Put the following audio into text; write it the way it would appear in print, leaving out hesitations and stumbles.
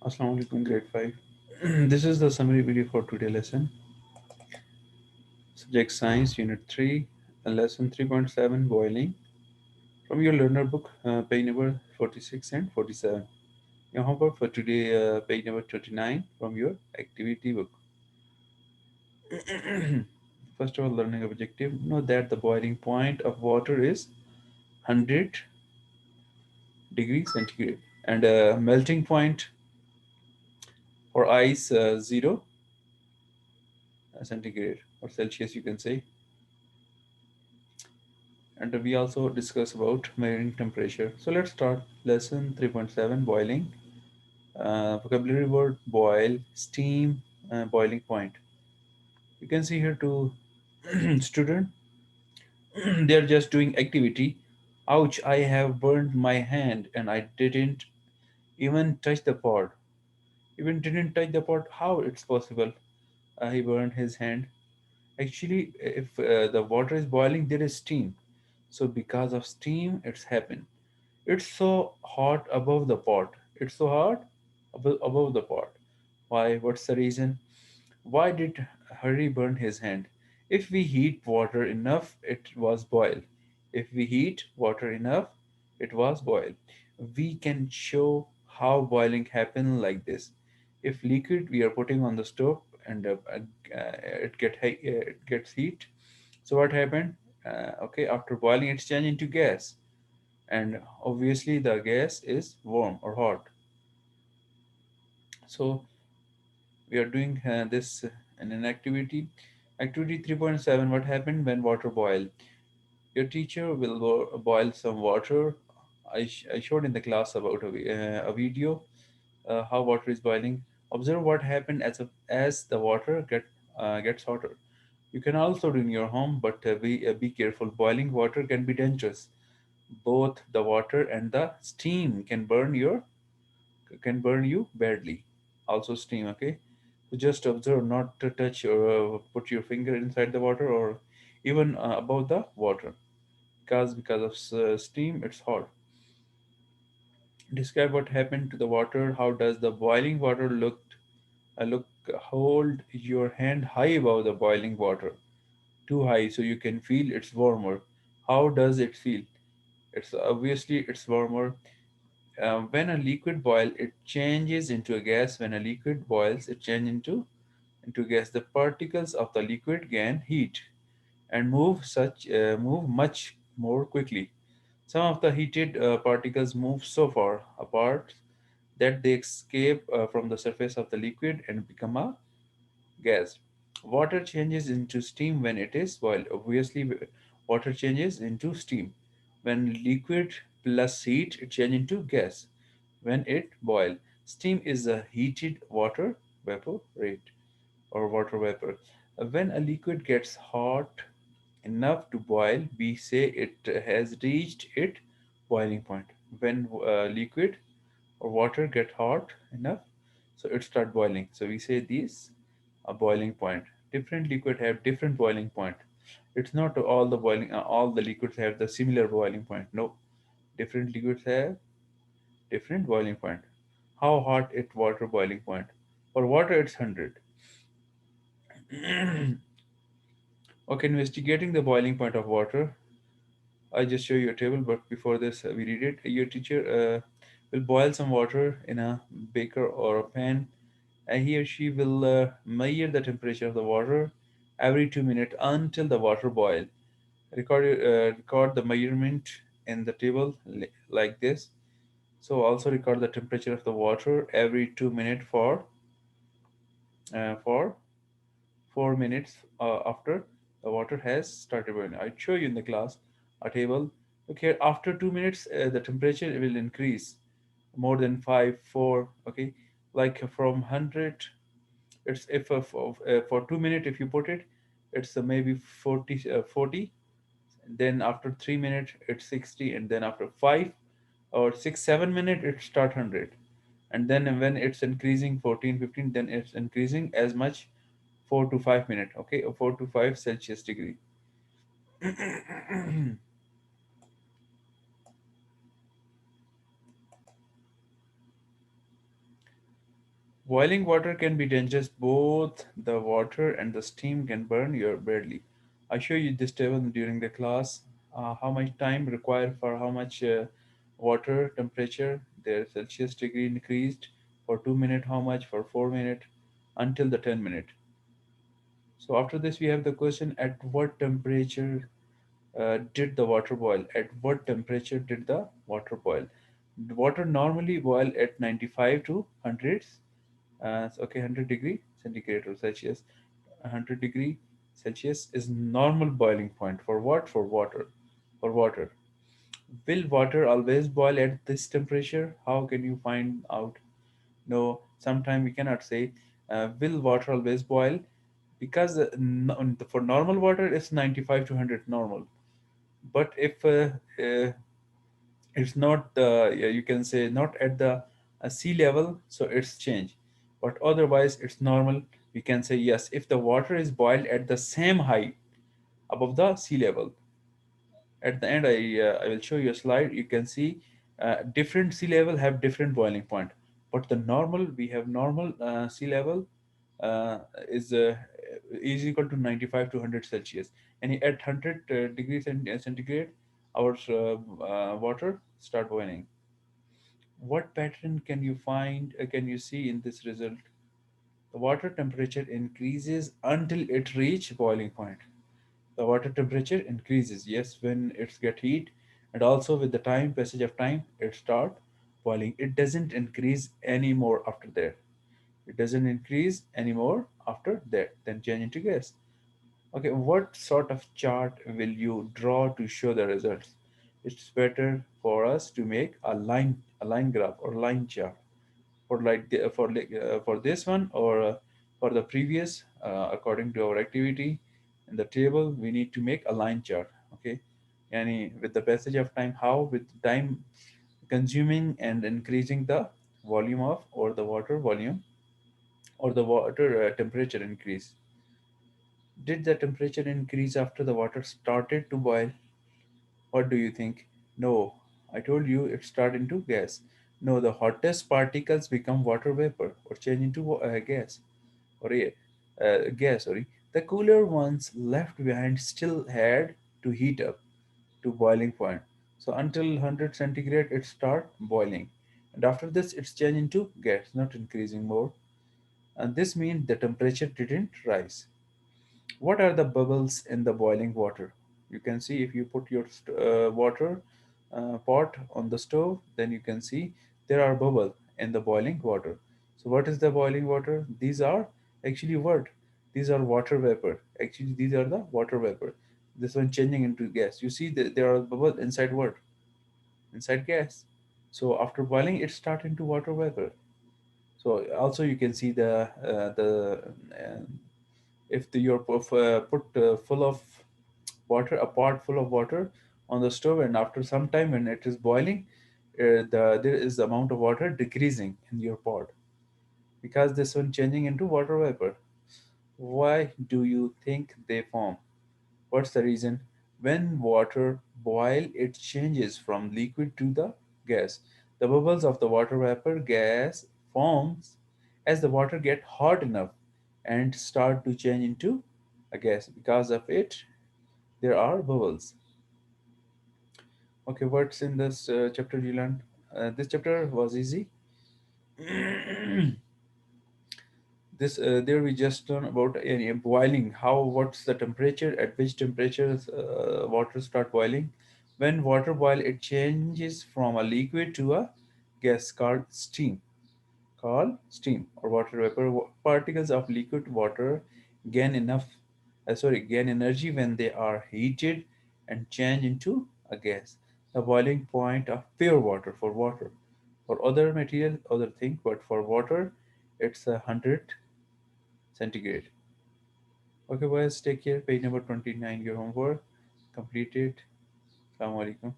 Assalamu alaikum, grade 5. This is the summary video for today lesson. Subject Science, Unit 3, Lesson 3.7 Boiling. From your learner book, page number 46 and 47. Your homework for today, page number 29 from your activity book. First of all, learning objective. Know that the boiling point of water is 100 degrees centigrade and melting point for ice 0 centigrade or Celsius, you can say. And we also discuss about measuring temperature. So let's start lesson 3.7 boiling. Vocabulary word boil, steam, boiling point. You can see here two student. They are just doing activity. Ouch, I have burned my hand and I didn't even touch the pot. Even didn't touch the pot. How it's possible? He burned his hand. Actually, if the water is boiling, there is steam. So because of steam, it's happened. It's so hot above the pot. It's so hot above the pot. Why? What's the reason? Why did Harry burn his hand? If we heat water enough, it was boiled. If we heat water enough, it was boiled. We can show how boiling happen like this. If liquid we are putting on the stove and it gets heat. So what happened? Okay, after boiling, it's changed into gas, and obviously the gas is warm or hot. So we are doing this in an activity 3.7. What happened when water boil? Your teacher will boil some water. I showed in the class about a video how water is boiling. Observe what happened as the water gets hotter. You can also do in your home, but be careful. Boiling water can be dangerous. Both the water and the steam can burn you badly. Also steam, okay? So just observe not to touch or put your finger inside the water or even above the water because of steam it's hot. Describe what happened to the water. How does the boiling water look? Hold your hand high above the boiling water, too high so you can feel it's warmer. How does it feel? It's obviously it's warmer. When a liquid boils, it changes into a gas. When a liquid boils, it changes into gas. The particles of the liquid gain heat and move much more quickly. Some of the heated particles move so far apart that they escape from the surface of the liquid and become a gas. Water changes into steam when it is boiled. Obviously, water changes into steam. When liquid plus heat, it changes into gas. When it boils, steam is a heated water vapor rate or water vapor. When a liquid gets hot enough to boil, we say it has reached its boiling point. When liquid or water get hot enough, so it start boiling. So we say these a boiling point. Different liquid have different boiling point. It's not all the liquids have the similar boiling point. No, different liquids have different boiling point. How hot it water boiling point? For water, it's 100. Okay, investigating the boiling point of water. I just show you a table, but before this, we read it. Your teacher will boil some water in a beaker or a pan, and he or she will measure the temperature of the water every 2 minutes until the water boil. Record the measurement in the table like this. So also record the temperature of the water every 2 minutes for 4 minutes after the water has started boiling. I show you in the class a table. Okay, after 2 minutes, the temperature will increase more than 5, 4. Okay, like from 100, it's if for 2 minutes if you put it, it's maybe 40. Then after 3 minutes, it's 60, and then after 5 or 6, 7 minutes, it start 100, and then when it's increasing 14, 15, then it's increasing as much 4 to 5 minutes. Okay, or 4 to 5 Celsius degree. Boiling water can be dangerous. Both the water and the steam can burn your badly. I show you this table during the class. How much time required for how much water temperature, their Celsius degree increased for 2 minutes, how much for 4 minutes, until the 10 minute. So after this we have the question: at what temperature did the water boil? At what temperature did the water boil? The water normally boil at 95 to 100, okay, 100 degree centigrade or Celsius. 100 degree Celsius is normal boiling point for what? For water. For water. Will water always boil at this temperature? How can you find out? No, sometime we cannot say. Will water always boil? Because for normal water it's 95 to 100 normal. But if it's not the, yeah, you can say not at the sea level, so it's change. But otherwise it's normal. We can say yes if the water is boiled at the same height above the sea level. At the end, I will show you a slide. You can see different sea level have different boiling point, but the normal, we have normal sea level uh, is uh, is equal to 95 to 100 Celsius, and at 100 degrees centigrade our water start boiling. What pattern can you find, can you see in this result? The water temperature increases until it reach boiling point. The water temperature increases, yes, when it's get heat, and also with the time, passage of time, it start boiling. It doesn't increase anymore after that. It doesn't increase anymore after that, then change into gas. Okay, what sort of chart will you draw to show the results? It's better for us to make a line graph or line chart for for this one, or for the previous, according to our activity in the table we need to make a line chart. Okay, and with the passage of time, how with time consuming and increasing the volume of, or the water volume, or the water temperature increase. Did the temperature increase after the water started to boil? What do you think? No, I told you it started into gas. No, the hottest particles become water vapor or change into gas or gas. Sorry, the cooler ones left behind still had to heat up to boiling point. So until 100 centigrade, it start boiling, and after this, it's changed into gas, not increasing more. And this means the temperature didn't rise. What are the bubbles in the boiling water? You can see if you put your water pot on the stove, then you can see there are bubbles in the boiling water. So what is the boiling water? These are actually what? These are water vapor. Actually, these are the water vapor. This one changing into gas. You see that there are bubbles inside what? Inside gas. So after boiling, it starts into water vapor. So also you can see uh, if you're put full of water, a pot full of water on the stove, and after some time when it is boiling, there is the amount of water decreasing in your pot, because this one changing into water vapor. Why do you think they form? What's the reason? When water boil, it changes from liquid to the gas. The bubbles of the water vapor gas forms as the water get hot enough and start to change into a gas. Because of it, there are bubbles. Okay, what's in this chapter you learned? This chapter was easy. This there we just learn about boiling. How, what's the temperature? At which temperature water start boiling? When water boil, it changes from a liquid to a gas called steam. Called steam or water vapor. Particles of liquid water gain gain energy when they are heated and change into a gas. The boiling point of pure water for water. For other material, other thing, but for water, it's 100 centigrade. Okay, boys, take care. Page number 29, your homework completed. Assalamu alaikum.